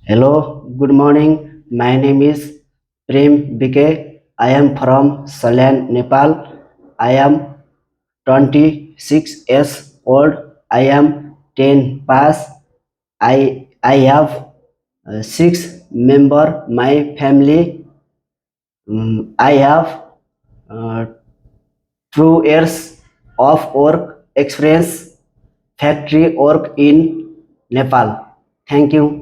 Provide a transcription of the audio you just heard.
Hello, good morning. My name is Prem BK. I am from Salan, Nepal. I am 26 years old. I am 10 pass. I have 6 member my family. I have 2 years of work experience factory work in Nepal. Thank you.